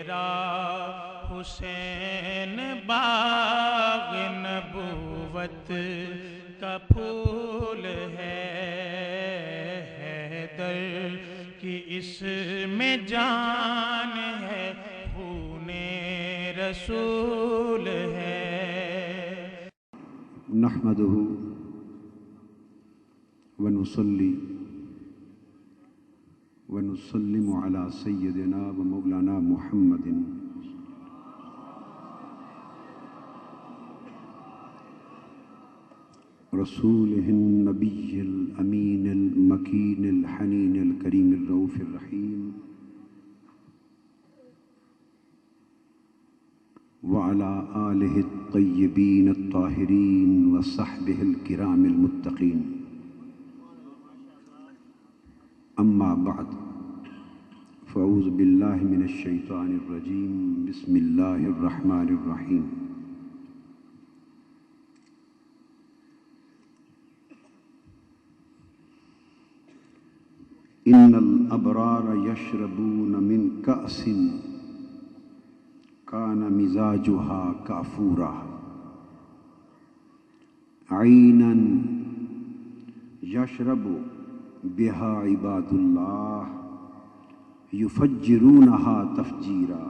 میرا حسین باغ نبوت کا پھول ہے، حیدر کی اس میں جان ہے، خون رسول ہے۔ نحمده ونصلي ونسلم على سيدنا ومولانا محمد رسوله النبي الأمين المكين الحنين الكريم الرؤوف الرحيم وعلى آله الطيبين الطاهرين وصحبه الكرام المتقين، أما بعد، فأعوذ بالله من الشيطان الرجيم، بسم الله الرحمن الرحيم۔ إن الأبرار يشربون من كأس كان مزاجها كافورا عينا يشرب بها عباد الله يفجرونها تفجيرا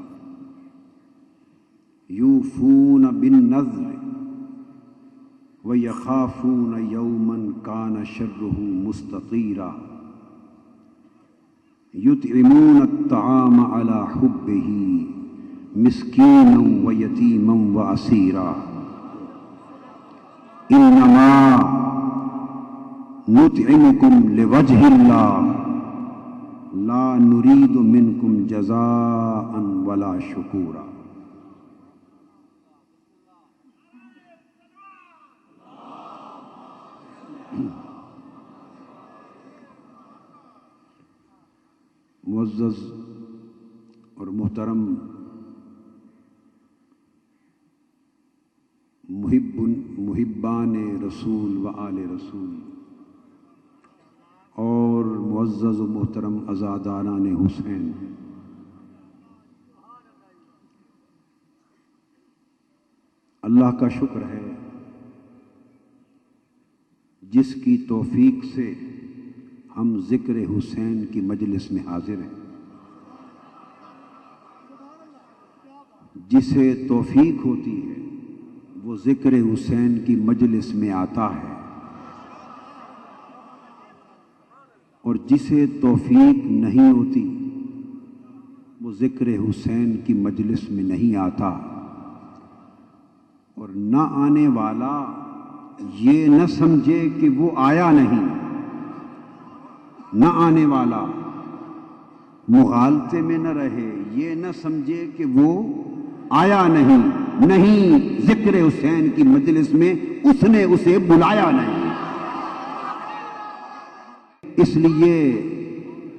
يوفون بالنذر ويخافون يوما كان شره مستطيرا يطعمون الطعام على حبه مسكينا ويتيما وأسيرا إنما نطعمكم لوجه الله لا نريد منكم جزاء ولا شكورا۔ معزز اور محترم محبان رسول و آل رسول اور معزز و محترم عزاداران حسین، اللہ کا شکر ہے جس کی توفیق سے ہم ذکر حسین کی مجلس میں حاضر ہیں۔ جسے توفیق ہوتی ہے وہ ذکر حسین کی مجلس میں آتا ہے، اور جسے توفیق نہیں ہوتی وہ ذکر حسین کی مجلس میں نہیں آتا، اور نہ آنے والا یہ نہ سمجھے کہ وہ آیا نہیں، نہ آنے والا مغالطے میں نہ رہے، یہ نہ سمجھے کہ وہ آیا نہیں، ذکر حسین کی مجلس میں اس نے اسے بلایا نہیں، اس لیے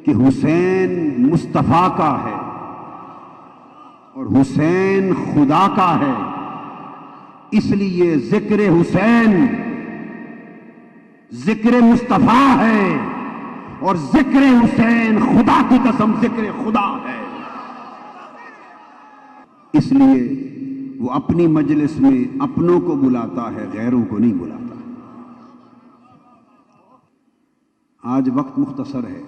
کہ حسین مصطفیٰ کا ہے اور حسین خدا کا ہے، اس لیے ذکر حسین ذکر مصطفیٰ ہے، اور ذکر حسین خدا کی قسم ذکر خدا ہے۔ اس لیے وہ اپنی مجلس میں اپنوں کو بلاتا ہے، غیروں کو نہیں بلاتا۔ آج وقت مختصر ہے،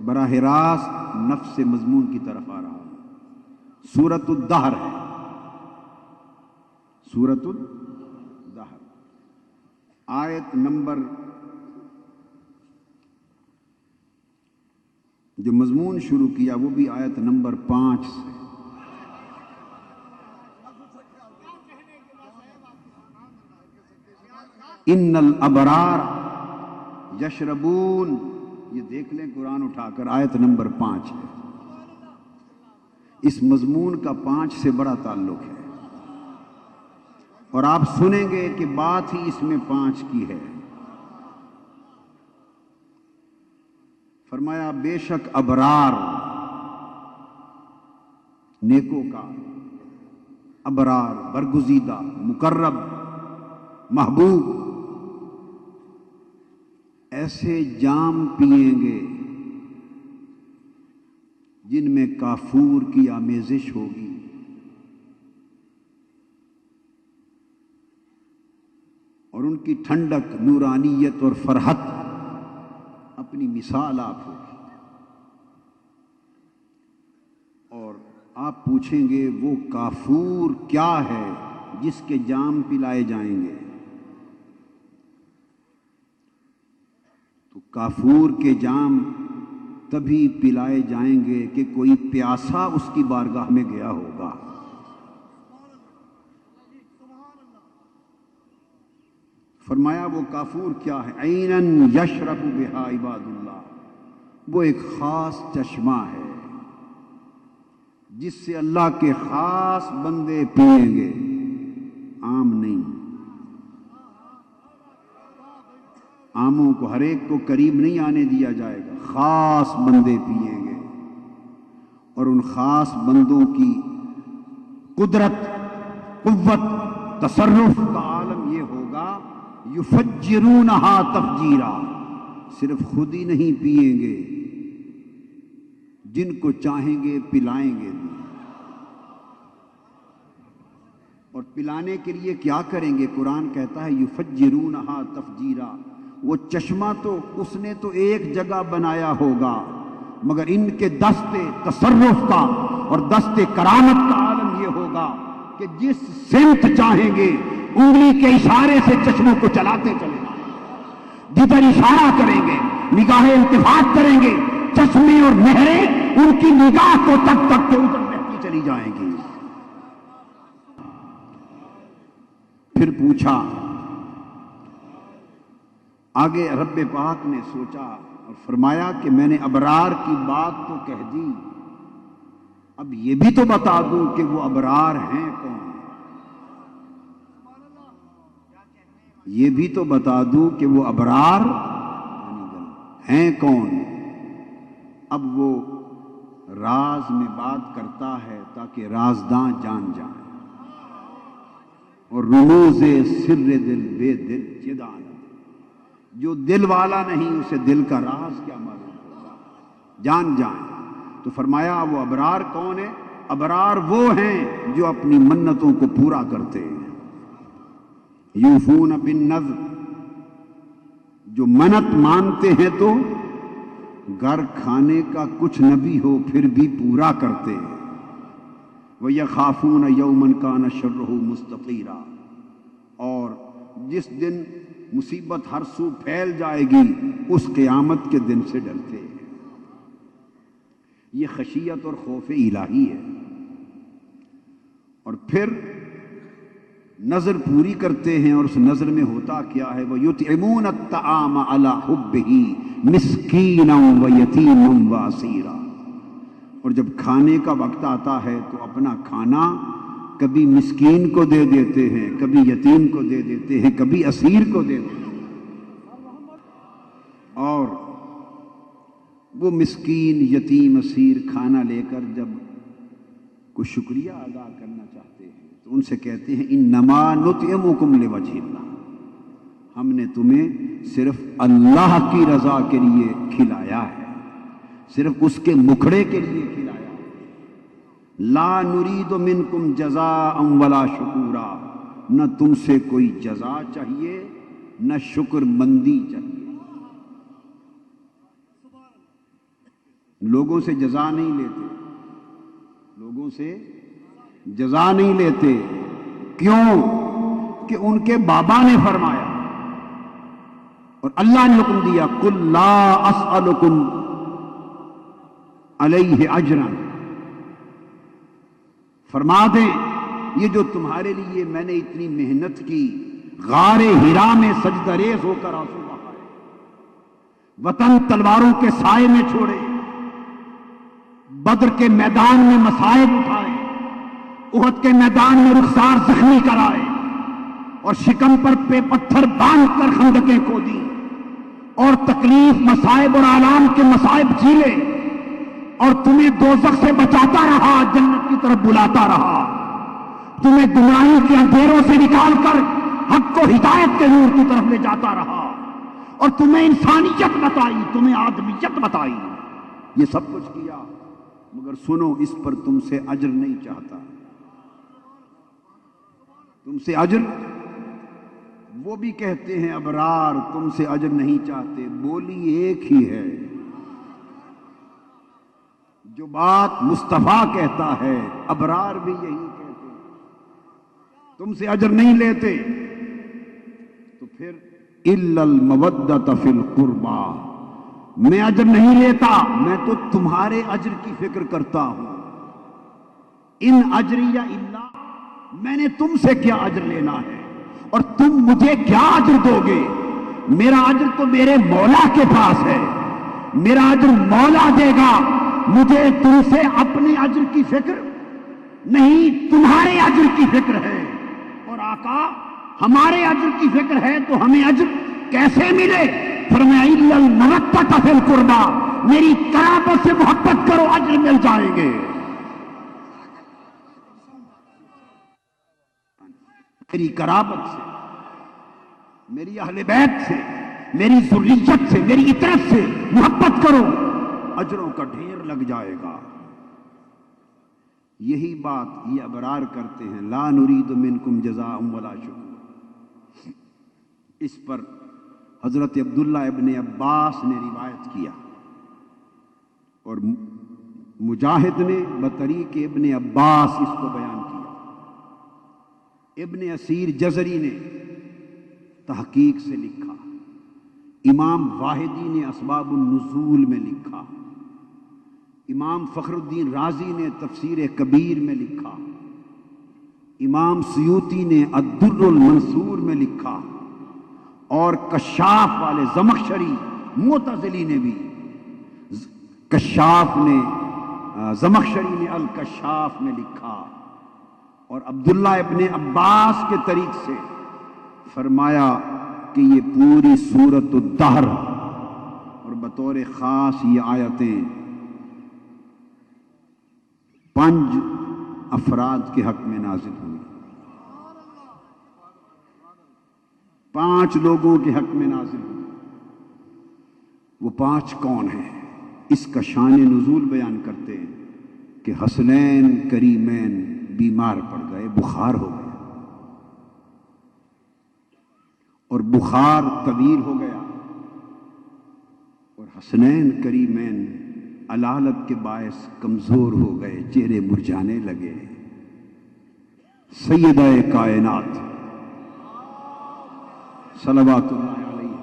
براہ راست نفس مضمون کی طرف آ رہا ہوں۔ سورۃ الدہر ہے، سورۃ الدہر، آیت نمبر، جو مضمون شروع کیا وہ بھی آیت نمبر 5 سے۔ ان الابرار یشربون، یہ دیکھ لیں قرآن اٹھا کر، آیت نمبر 5 ہے۔ اس مضمون کا 5 سے بڑا تعلق ہے، اور آپ سنیں گے کہ بات ہی اس میں 5 کی ہے۔ فرمایا بے شک ابرار، نیکوں کا، ابرار برگزیدہ، مقرب، محبوب، ایسے جام پئیں گے جن میں کافور کی آمیزش ہوگی، اور ان کی ٹھنڈک، نورانیت اور فرحت اپنی مثال آپ ہوگی۔ اور آپ پوچھیں گے وہ کافور کیا ہے جس کے جام پلائے جائیں گے؟ تو کافور کے جام تبھی پلائے جائیں گے کہ کوئی پیاسا اس کی بارگاہ میں گیا ہوگا۔ فرمایا وہ کافور کیا ہے؟ عینن یشرب بہا عباد اللہ، وہ ایک خاص چشمہ ہے جس سے اللہ کے خاص بندے پئیں گے، عام نہیں۔ عاموں کو، ہر ایک کو قریب نہیں آنے دیا جائے گا، خاص بندے پئیں گے۔ اور ان خاص بندوں کی قدرت، قوت، تصرف کا عالم یہ ہوگا یفجرونہا تفجیرا، صرف خود ہی نہیں پئیں گے، جن کو چاہیں گے پلائیں گے بھی۔ اور پلانے کے لیے کیا کریں گے؟ قرآن کہتا ہے یفجرونہا تفجیرا، وہ چشمہ تو اس نے تو ایک جگہ بنایا ہوگا، مگر ان کے دست تصرف کا اور دست کرامت کا عالم یہ ہوگا کہ جس سمت چاہیں گے انگلی کے اشارے سے چشموں کو چلاتے چلے جائیں، جدھر اشارہ کریں گے، نگاہ التفات کریں گے، چشمے اور نہریں ان کی نگاہ کو تک تک کے ادھر بہتی چلی جائیں گی۔ پھر پوچھا، آگے رب پاک نے سوچا اور فرمایا کہ میں نے ابرار کی بات تو کہہ دی، اب یہ بھی تو بتا دوں کہ وہ ابرار ہیں کون، یہ بھی تو بتا دوں کہ وہ ابرار ہیں کون۔ اب وہ راز میں بات کرتا ہے تاکہ رازداں جان جائیں، اور رموز سر دل بے دل جدان، جو دل والا نہیں اسے دل کا راز کیا معلوم ہوگا، جان جائیں۔ تو فرمایا وہ ابرار کون ہے؟ ابرار وہ ہیں جو اپنی منتوں کو پورا کرتے ہیں، یوفون بالنذر، جو منت مانتے ہیں تو گھر کھانے کا کچھ نہ بھی ہو پھر بھی پورا کرتے ہیں، وَيَخَافُونَ يَوْمًا كَانَ شَرُّهُ مُسْتَطِيرًا، اور جس دن مصیبت ہر سو پھیل جائے گی اس قیامت کے دن سے ڈرتے ہیں۔ یہ خشیت اور خوف الہی ہے۔ اور پھر نظر پوری کرتے ہیں، اور اس نظر میں ہوتا کیا ہے؟ وَيُطْعِمُونَ الطَّعَامَ عَلَى حُبِّهِ مِسْكِينًا وَيَتِيمًا وَأَسِيرًا، اور جب کھانے کا وقت آتا ہے تو اپنا کھانا کبھی مسکین کو دے دیتے ہیں، کبھی یتیم کو دے دیتے ہیں، کبھی اسیر کو دے دیتے ہیں۔ اور وہ مسکین، یتیم، اسیر کھانا لے کر جب کوئی شکریہ ادا کرنا چاہتے ہیں تو ان سے کہتے ہیں انما نطعمکم لوجہ اللہ، ہم نے تمہیں صرف اللہ کی رضا کے لیے کھلایا ہے، صرف اس کے مکھڑے کے لیے کھلایا ہے۔ لا نرید منکم جزاء ولا شکورا، نہ تم سے کوئی جزا چاہیے نہ شکر مندی چاہیے۔ لوگوں سے جزا نہیں لیتے، لوگوں سے جزا نہیں لیتے، کیوں کہ ان کے بابا نے فرمایا اور اللہ نے حکم دیا قل لا اسألکم علیہ اجرا، فرما دیں یہ جو تمہارے لیے میں نے اتنی محنت کی، غار ہرا میں سجدہ ریز ہو کر آنسو بہائے، وطن تلواروں کے سائے میں چھوڑے، بدر کے میدان میں مصائب اٹھائے، احد کے میدان میں رخسار زخمی کرائے، اور شکم پر پہ پتھر باندھ کر خندقیں کھودی، اور تکلیف، مصائب اور آلام کے مصائب جھیلے، اور تمہیں دوزخ سے بچاتا رہا، جنت کی طرف بلاتا رہا، تمہیں گمراہی کے اندھیروں سے نکال کر حق کو ہدایت کے نور کی طرف لے جاتا رہا، اور تمہیں انسانیت بتائی، تمہیں آدمیت بتائی، یہ سب کچھ کیا، مگر سنو اس پر تم سے اجر نہیں چاہتا، تم سے اجر وہ بھی کہتے ہیں ابرار تم سے اجر نہیں چاہتے، بولی ایک ہی ہے۔ جو بات مصطفیٰ کہتا ہے ابرار بھی یہی کہتے ہیں، تم سے اجر نہیں لیتے۔ تو پھر الا المودۃ فی القربى، میں اجر نہیں لیتا، میں تو تمہارے اجر کی فکر کرتا ہوں۔ ان اجریہ الا، میں نے تم سے کیا اجر لینا ہے اور تم مجھے کیا اجر دو گے؟ میرا اجر تو میرے مولا کے پاس ہے، میرا اجر مولا دے گا، مجھے تم سے اپنے اجر کی فکر نہیں، تمہارے اجر کی فکر ہے۔ اور آقا ہمارے اجر کی فکر ہے تو ہمیں اجر کیسے ملے؟ فرمایا الا المودۃ فی القربى، میری قرابت سے محبت کرو اجر مل جائیں گے۔ میری قرابت سے، میری اہل بیت سے، میری ذریت سے، میری اطرت سے محبت کرو، اجروں کا ڈھیر لگ جائے گا۔ یہی بات یہ ابرار کرتے ہیں، لا نرید منکم جزاء ولا شکور۔ اس پر حضرت عبداللہ ابن عباس نے روایت کیا اور مجاہد نے بطریق ابن عباس اس کو بیان کیا۔ ابن اسیر جزری نے تحقیق سے لکھا، امام واحدی نے اسباب النزول میں لکھا، امام فخر الدین رازی نے تفسیر کبیر میں لکھا، امام سیوطی نے الدر المنصور میں لکھا، اور کشاف والے زمخشری معتزلی نے بھی، کشاف نے زمخشری نے الکشاف میں لکھا، اور عبداللہ ابن عباس کے طریق سے فرمایا کہ یہ پوری سورۃ الدہر اور بطور خاص یہ آیتیں 5 افراد کے حق میں نازل ہوئی، 5 لوگوں کے حق میں نازل ہوئی۔ وہ 5 کون ہیں؟ اس کا شان نزول بیان کرتے ہیں کہ حسنین کریمین بیمار پڑ گئے، بخار ہو گیا، اور بخار طویل ہو گیا، اور حسنین کریمین علالت کے باعث کمزور ہو گئے، چہرے مرجھانے لگے۔ سیدہ کائنات صلوات اللہ علیہ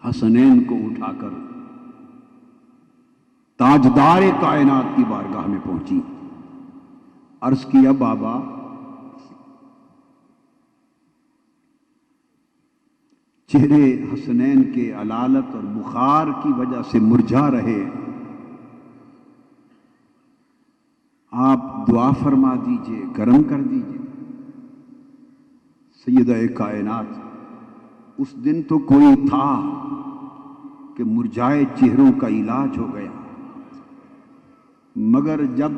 حسنین کو اٹھا کر تاجدار کائنات کی بارگاہ میں پہنچی، عرض کیا بابا چہرے حسنین کے علالت اور بخار کی وجہ سے مرجھا رہے، آپ دعا فرما دیجئے، کرم کر دیجئے۔ سیدہ کائنات، اس دن تو کوئی تھا کہ مرجھائے چہروں کا علاج ہو گیا، مگر جب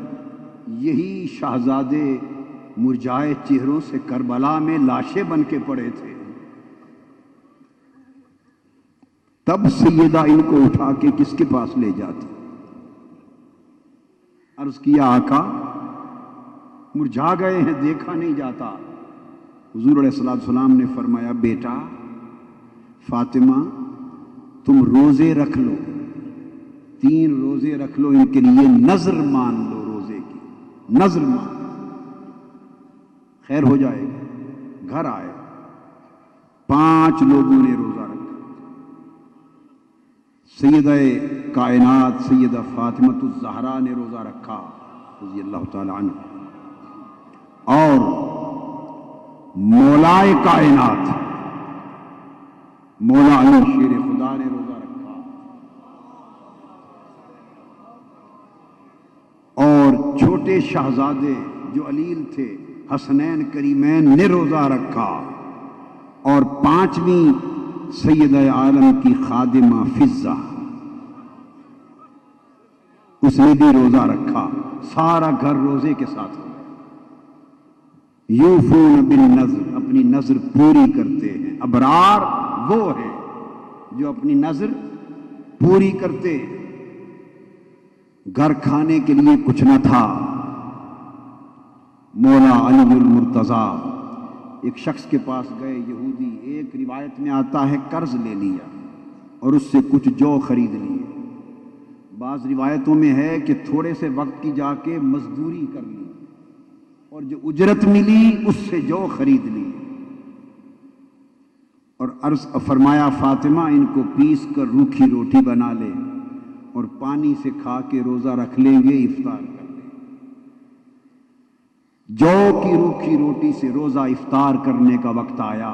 یہی شہزادے مرجھائے چہروں سے کربلا میں لاشیں بن کے پڑے تھے، تب سیدہ ان کو اٹھا کے کس کے پاس لے جاتی؟ عرض کیا آقا مرجھا گئے ہیں، دیکھا نہیں جاتا۔ حضور علیہ السلام نے فرمایا بیٹا فاطمہ تم روزے رکھ لو، 3 روزے رکھ لو، ان کے لیے نذر مان لو، روزے کی نذر مان، خیر ہو جائے گا۔ گھر آئے، 5 لوگوں نے روزہ رکھا، سیدہ کائنات سیدہ فاطمۃ الزہرا نے روزہ رکھا رضی اللہ تعالی عنہ، اور مولائے کائنات مولا علی شیر خدا نے روزہ رکھا، اور چھوٹے شہزادے جو علیل تھے حسنین کریمین نے روزہ رکھا، اور 5ویں سیدہ عالم کی خادمہ فضہ اس نے بھی روزہ رکھا، سارا گھر روزے کے ساتھ ہو گیا۔ یوفون بالنذر، اپنی نذر پوری کرتے ہیں۔ ابرار وہ ہے جو اپنی نذر پوری کرتے۔ گھر کھانے کے لیے کچھ نہ تھا، مولا علی المرتضیٰ ایک شخص کے پاس گئے یہودی، ایک روایت میں آتا ہے قرض لے لیا اور اس سے کچھ جو خرید لیے، بعض روایتوں میں ہے کہ تھوڑے سے وقت کی جا کے مزدوری کر لی اور جو اجرت ملی اس سے جو خرید لی، اور عرض فرمایا فاطمہ ان کو پیس کر روکھی روٹی بنا لے اور پانی سے کھا کے روزہ رکھ لیں گے، افطار کر لیں گے۔ جو کی روکھی روٹی سے روزہ افطار کرنے کا وقت آیا،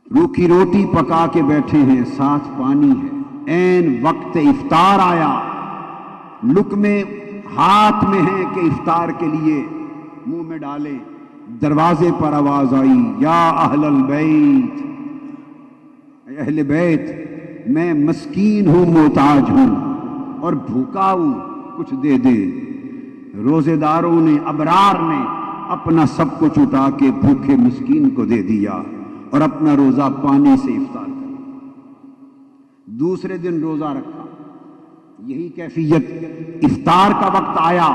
روکھی روٹی پکا کے بیٹھے ہیں، ساتھ پانی ہے، عین وقت افطار آیا، لقمے ہاتھ میں ہیں کہ افطار کے لیے منہ میں ڈالیں، دروازے پر آواز آئی یا اہل البیت، اے اہل بیت میں مسکین ہوں، محتاج ہوں اور بھوکا ہوں، کچھ دے دے۔ روزے داروں نے، ابرار نے اپنا سب کچھ اٹھا کے بھوکے مسکین کو دے دیا اور اپنا روزہ پانی سے افطار کر لیا۔ دوسرے دن روزہ رکھا، یہی کیفیت، افطار کا وقت آیا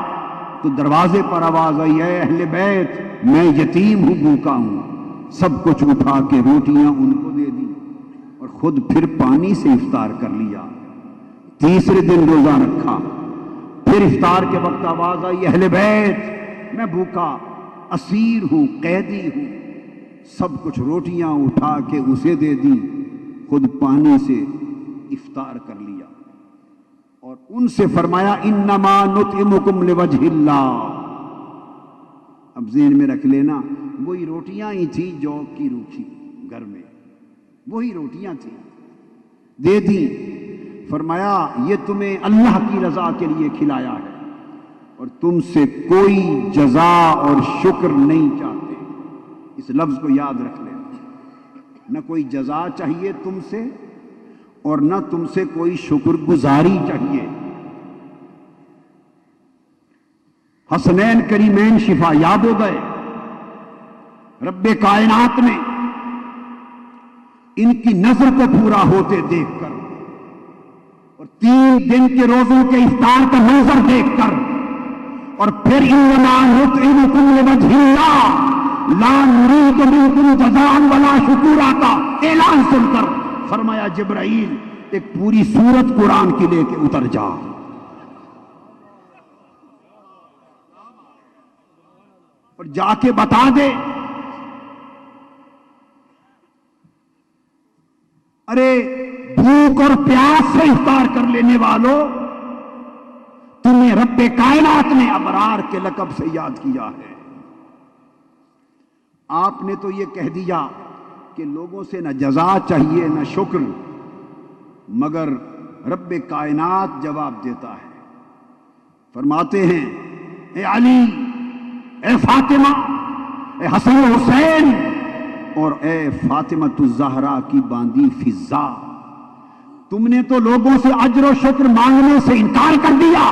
تو دروازے پر آواز آئی اے اہل بیت میں یتیم ہوں، بھوکا ہوں، سب کچھ اٹھا کے روٹیاں ان کو دے دی اور خود پھر پانی سے افطار کر لیا۔ تیسرے دن روزہ رکھا، پھر افطار کے وقت آواز آئی اہل بیت میں بھوکا اسیر ہوں، قیدی ہوں، سب کچھ روٹیاں اٹھا کے اسے دے دی، خود پانی سے افطار کر لیا اور ان سے فرمایا انما نطعمکم لوجہ اللہ۔ اب ذہن میں رکھ لینا وہی روٹیاں ہی تھی جو کی روکھی گھر میں، وہی روٹیاں تھیں، دے دی، فرمایا یہ تمہیں اللہ کی رضا کے لیے کھلایا ہے اور تم سے کوئی جزا اور شکر نہیں چاہتے۔ اس لفظ کو یاد رکھ لینا، نہ کوئی جزا چاہیے تم سے اور نہ تم سے کوئی شکر گزاری چاہیے۔ حسنین کریمین شفا یاب ہو گئے، رب کائنات نے ان کی نظر کو پورا ہوتے دیکھ کر اور 3 دن کے روزوں کے افطار کا منظر دیکھ کر اور پھر انما نطعمکم لوجہ اللہ لا نريد منکم جزاء ولا شکورا کا اعلان سن کر فرمایا جبرائیل ایک پوری سورت قرآن کی لے کے اتر جا اور جا کے بتا دے ارے بھوک اور پیاس سے افطار کر لینے والوں، تمہیں رب کائنات نے ابرار کے لقب سے یاد کیا ہے۔ آپ نے تو یہ کہہ دیا کہ لوگوں سے نہ جزا چاہیے نہ شکر، مگر رب کائنات جواب دیتا ہے، فرماتے ہیں اے علی، اے فاطمہ، اے حسن حسین اور اے فاطمۃ الزہرا کی باندی فضا، تم نے تو لوگوں سے اجر و شکر مانگنے سے انکار کر دیا،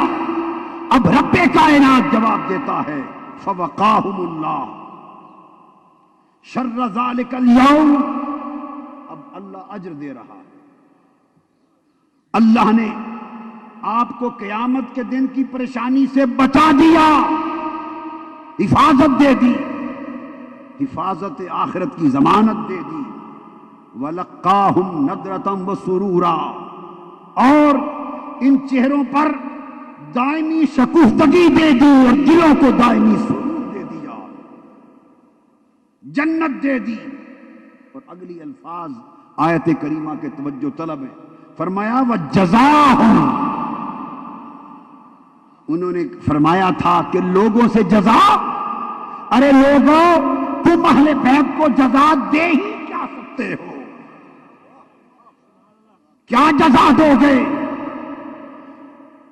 اب رب کائنات جواب دیتا ہے فوقاہم اللہ شر ذالک اليوم، اب اللہ اجر دے رہا ہے۔ اللہ نے آپ کو قیامت کے دن کی پریشانی سے بچا دیا، حفاظت دے دی، حفاظت آخرت کی ضمانت دے دی۔ وَلَقَّاهُمْ نَضْرَةً وَسُرُورًا، اور ان چہروں پر دائمی شکوفتگی دے دی اور دلوں کو دائمی سرور دے دیا، جنت دے دی۔ اور اگلی الفاظ آیت کریمہ کے توجہ طلب ہے، فرمایا وَجَزَاهُمْ، انہوں نے فرمایا تھا کہ لوگوں سے جزا، ارے لوگوں تم اہل بیت کو جزا دے ہی کیا سکتے ہو، کیا جزا دو گے؟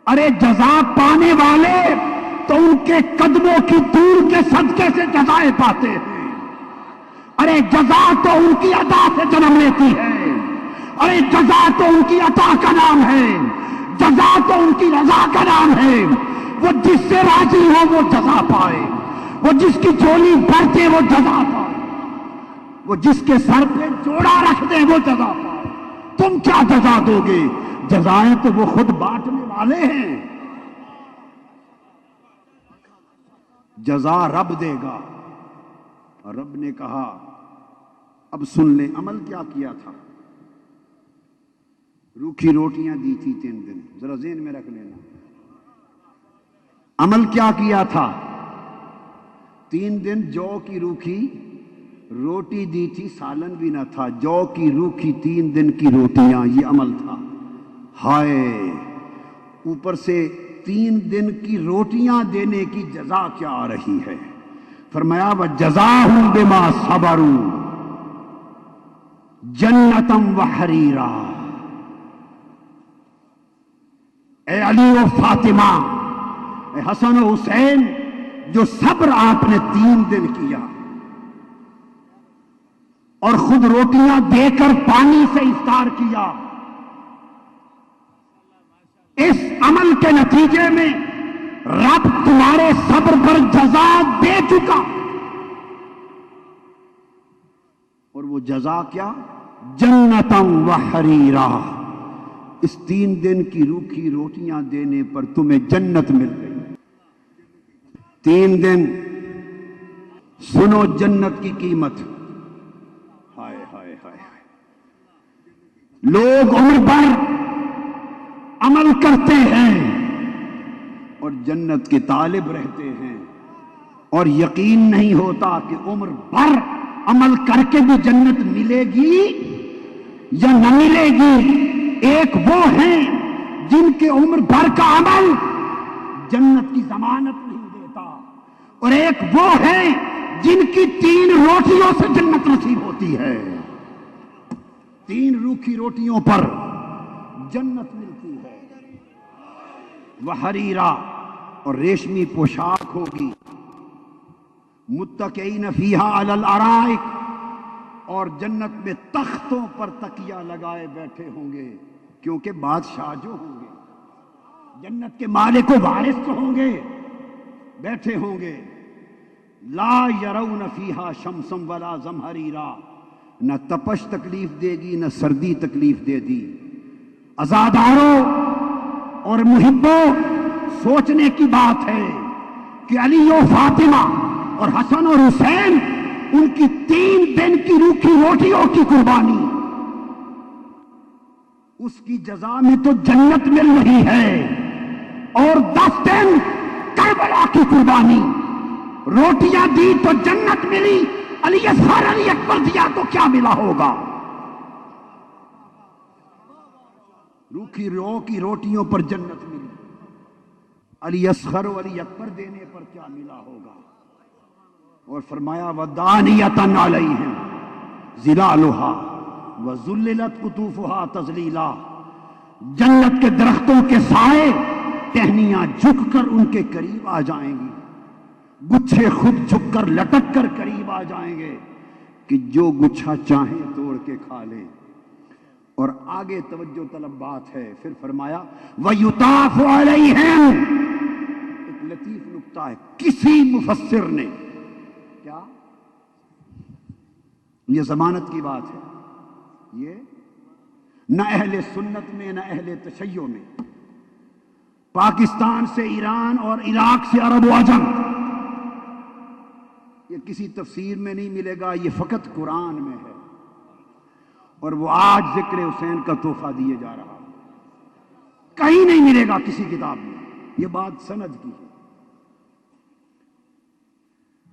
ارے جزا پانے والے تو ان کے قدموں کی دور کے صدقے سے جزائیں پاتے ہیں، ارے جزا تو ان کی عطا سے جنم لیتی ہے، ارے جزا تو ان کی عطا کا نام ہے، جزا تو ان کی رضا کا نام ہے۔ وہ جس سے راضی ہو وہ جزا پائے، وہ جس کی چولی بھرتے وہ جزا پائے، وہ جس کے سر پہ جوڑا رکھ دے وہ جزا پائے۔ تم کیا جزا دو گے؟ جزائیں تو وہ خود بانٹنے والے ہیں، جزا رب دے گا۔ اور رب نے کہا اب سن لیں عمل کیا کیا تھا. روکھی روٹیاں دی تھی 3 دن, ذرا ذہن میں رکھ لینا. عمل کیا کیا تھا؟ 3 دن جو کی روکھی روٹی دی تھی, سالن بھی نہ تھا, جو کی روکھی 3 دن کی روٹیاں, یہ عمل تھا. ہائے, اوپر سے 3 دن کی روٹیاں دینے کی جزا کیا آ رہی ہے. فرمایا وَجَزَاهُمْ بِمَا صَبَرُوا جَنَّةً وَحَرِيرًا. اے علی و فاطمہ, اے حسن و حسین, جو صبر آپ نے 3 دن کیا اور خود روٹیاں دے کر پانی سے افطار کیا, اس عمل کے نتیجے میں رب تمہارے صبر پر جزا دے چکا. اور وہ جزا کیا؟ جنتم وحریرا. اس 3 دن کی روکھی روٹیاں دینے پر تمہیں جنت مل گئی. 3 دن سنو جنت کی قیمت. ہائے ہائے ہائے ہائے. لوگ عمر بھر عمل کرتے ہیں اور جنت کے طالب رہتے ہیں, اور یقین نہیں ہوتا کہ عمر بھر عمل کر کے بھی جنت ملے گی یا نہ ملے گی. ایک وہ ہیں جن کے عمر بھر کا عمل جنت کی ضمانت نہیں دیتا, اور ایک وہ ہیں جن کی 3 روٹیوں سے جنت نصیب ہوتی ہے. 3 روکھی روٹیوں پر جنت ملتی ہے. وحریرا, اور ریشمی پوشاک ہوگی. متکئین فیہا علی الارائک, اور جنت میں تختوں پر تکیہ لگائے بیٹھے ہوں گے, کیونکہ بادشاہ جو ہوں گے, جنت کے مالک و وارث جو ہوں گے, بیٹھے ہوں گے. لا یرون فیہا شمسا ولا زمہریرا, نہ تپش تکلیف دے گی نہ سردی تکلیف دے دی. عزاداروں اور محبوں, سوچنے کی بات ہے کہ علی و فاطمہ اور حسن اور حسین, ان کی 3 دن کی روکھی روٹیوں کی قربانی, اس کی جزا میں تو جنت مل رہی ہے. اور 10 دن کربلا کی قربانی, روٹیاں دی تو جنت ملی, علی اصغر علی اکبر دیا تو کیا ملا ہوگا. روکھی رو کی روٹیوں پر جنت ملی, علی اصغر و علی اکبر دینے پر کیا ملا ہوگا. اور فرمایا وَدَانِيَةً عَلَيْهِمْ ظِلَالُهَا وَذُلِّلَتْ قُطُوفُهَا تَذْلِيلًا. جنت کے درختوں کے سائے ٹہنیاں جھک کر ان کے قریب آ جائیں گی, گچھے خود جھک کر لٹک کر قریب آ جائیں گے کہ جو گچھا چاہیں توڑ کے کھا لیں. اور آگے توجہ طلب بات ہے. پھر فرمایا وَيُطَافُ عَلَيْهِمْ. ایک لطیف نکتہ ہے, کسی مفسر نے, کیا یہ ضمانت کی بات ہے, یہ نہ اہل سنت میں نہ اہل تشیع میں, پاکستان سے ایران اور عراق سے عرب و عجم, یہ کسی تفسیر میں نہیں ملے گا, یہ فقط قرآن میں ہے. اور وہ آج ذکر حسین کا تحفہ دیے جا رہا, کہیں نہیں ملے گا کسی کتاب میں. یہ بات سند کی ہے.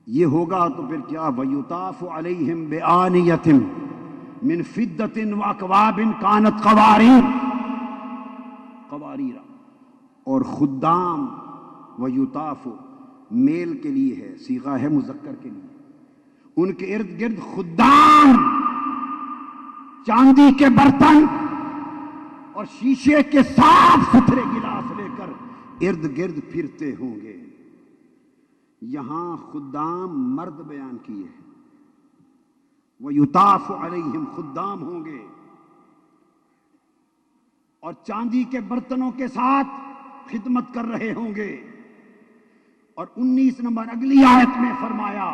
یہ ہوگا تو پھر کیا, وَيُطَافُ عَلَيْهِمْ بِآنِيَةٍ مِّن فِضَّةٍ وَأَكْوَابٍ كَانَتْ قَوَارِيرَ. اور خدام وَيُطَافُ میل کے لیے ہے, صیغہ ہے مذکر کے لیے. ان کے ارد گرد خدام چاندی کے برتن اور شیشے کے صاف ستھرے گلاس لے کر ارد گرد پھرتے ہوں گے. یہاں خدام مرد بیان کیے ہیں, وَيُطَافُ عَلَيْهِمْ خدام ہوں گے اور چاندی کے برتنوں کے ساتھ خدمت کر رہے ہوں گے. اور 19 نمبر اگلی آیت میں فرمایا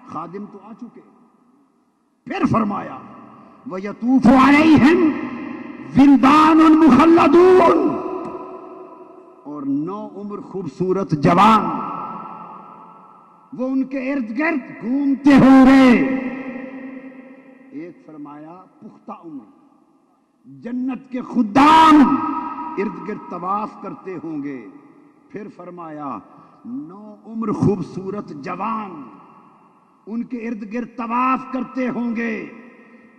خادم تو آ چکے, پھر فرمایا وَيَطُوفُ عَلَيْهِمْ وِلْدَانٌ مُخَلَّدُونَ. اور 9 عمر خوبصورت جوان وہ ان کے ارد گرد گھومتے ہوں گے. ایک فرمایا پختہ عمر جنت کے خدام ارد گرد طواف کرتے ہوں گے. پھر فرمایا نو عمر خوبصورت جوان ان کے ارد گرد طواف کرتے ہوں گے.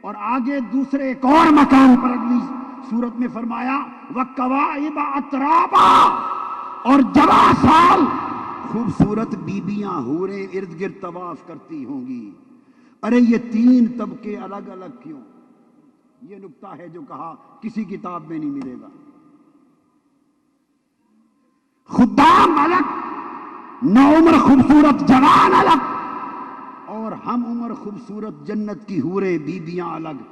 اور آگے دوسرے ایک اور مقام پر اگلی سورت میں فرمایا وَقَوَاعِبَ أَتْرَابًا، اور جوان سال خوبصورت بیبیاں حوریں ارد گرد طواف کرتی ہوں گی. ارے یہ تین طبقے الگ الگ کیوں؟ یہ نکتہ ہے جو کہا کسی کتاب میں نہیں ملے گا. خدام الگ، نو عمر خوبصورت جوان الگ، اور ہم عمر خوبصورت جنت کی حوریں بیبیاں الگ.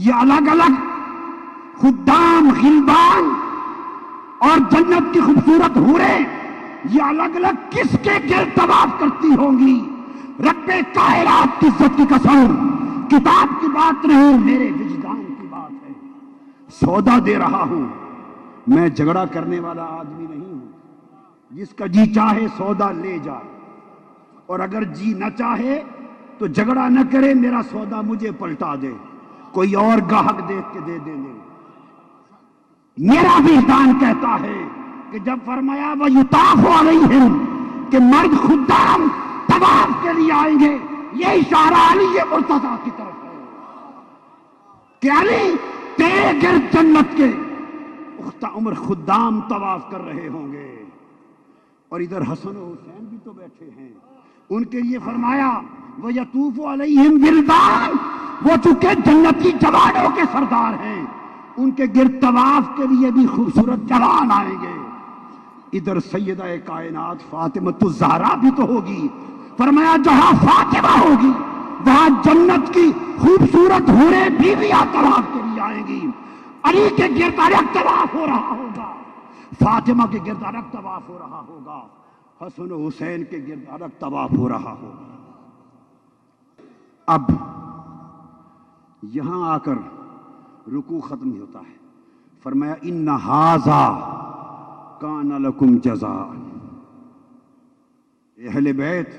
یہ الگ الگ خدام غلبان اور جنت کی خوبصورت حوریں یہ الگ الگ کس کے گرد طواف کرتی ہوں گی؟ رب کائنات کی عزت کی قسم، کتاب کی بات نہیں، میرے وجدان کی بات ہے. سودا دے رہا ہوں، میں جھگڑا کرنے والا آدمی نہیں ہوں. جس کا جی چاہے سودا لے جائے، اور اگر جی نہ چاہے تو جھگڑا نہ کرے، میرا سودا مجھے پلٹا دے، کوئی اور گاہک دیکھ کے دے دے. میرا وجدان کہتا ہے کہ جب فرمایا وَيُطَافُ عَلَيْهِمْ کہ مرد خدام طواف کے لیے آئیں گے، یہ اشارہ علی مرتضیٰ کی طرف ہے کہ علی تیرے گرد جنت کے پختہ عمر خدام طواف کر رہے ہوں گے. اور ادھر حسن و حسین بھی تو بیٹھے ہیں، ان کے لیے فرمایا وَيَطُوفُ عَلَيْهِمْ وِلْدَانٌ، وہ چونکہ جنتی جوانوں کے سردار ہیں، ان کے گرد طواف کے لیے بھی خوبصورت جوان آئیں گے. ادھر سیدہ کائنات فاطمۃ الزہرا بھی تو ہوگی. فرمایا جہاں فاطمہ ہوگی وہاں جنت کی خوبصورت حوریں بیویاں طواف کے لیے آئیں گی. علی کے گرد الگ طواف ہو رہا ہوگا، فاطمہ کے گرد الگ طواف ہو رہا ہوگا، حسن و حسین کے گرد الگ طواف ہو رہا ہوگا. اب یہاں آ کر رکوع ختم ہوتا ہے. فرمایا ان ھذا کان لکم جزاء، اہل بیت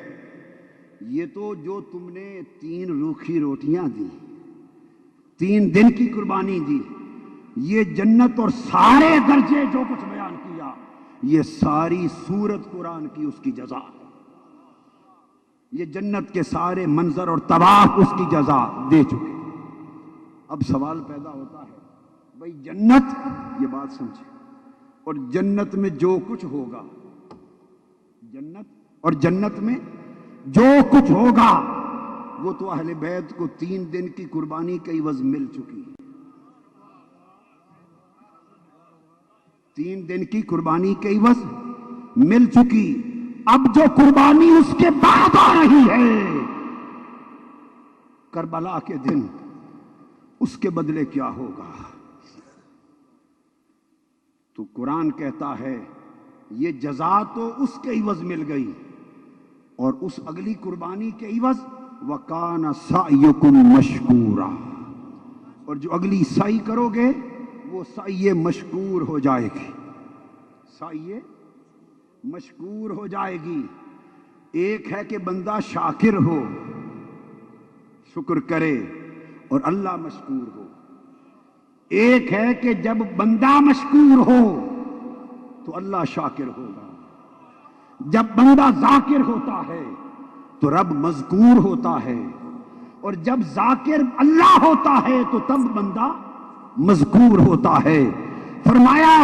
یہ تو جو تم نے 3 روکھی روٹیاں دی، 3 دن کی قربانی دی، یہ جنت اور سارے درجے جو کچھ بیان کیا، یہ ساری سورت قرآن کی اس کی جزا. یہ جنت کے سارے منظر اور طواف اس کی جزا دے چکے. اب سوال پیدا ہوتا ہے بھائی جنت، یہ بات سمجھے، اور جنت میں جو کچھ ہوگا، جنت اور جنت میں جو کچھ ہوگا وہ تو اہل بیت کو 3 دن کی قربانی کا عوض مل چکی. 3 دن کی قربانی کے عوض مل چکی. اب جو قربانی اس کے بعد آ رہی ہے کربلا کے دن، اس کے بدلے کیا ہوگا؟ تو قرآن کہتا ہے یہ جزا تو اس کے عوض مل گئی، اور اس اگلی قربانی کے عوض وَكَانَ سَعْيُكُمْ مَشْكُورًا، اور جو اگلی سعی کرو گے وہ سعی مشکور ہو جائے گی. سعی مشکور ہو جائے گی. ایک ہے کہ بندہ شاکر ہو، شکر کرے اور اللہ مشکور ہو. ایک ہے کہ جب بندہ مشکور ہو تو اللہ شاکر ہوگا. جب بندہ ذاکر ہوتا ہے تو رب مذکور ہوتا ہے، اور جب ذاکر اللہ ہوتا ہے تو تب بندہ مذکور ہوتا ہے. فرمایا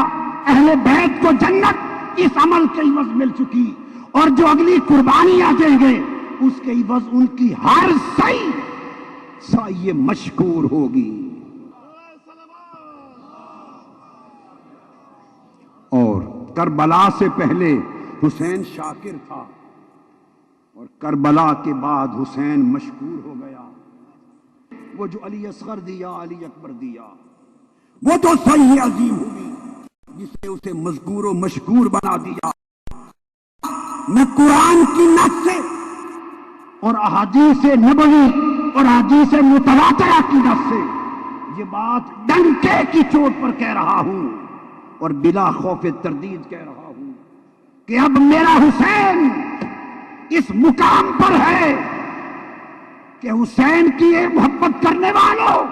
اہل بیت کو جنت اس عمل کے عوض مل چکی، اور جو اگلی قربانی آ جائیں گے اس کے عوض ان کی ہر سعی مشکور ہوگی. اور کربلا سے پہلے حسین شاکر تھا، اور کربلا کے بعد حسین مشکور ہو گیا. وہ جو علی اصغر دیا، علی اکبر دیا، وہ تو سعی عظیم ہوئی جس نے اسے مذکور و مشکور بنا دیا. میں قرآن کی نص سے اور احادیث نبوی اور احادیث متواترہ کی نص سے یہ بات ڈنکے کی چوٹ پر کہہ رہا ہوں، اور بلا خوف تردید کہہ رہا ہوں کہ اب میرا حسین اس مقام پر ہے کہ حسین کی یہ محبت کرنے والوں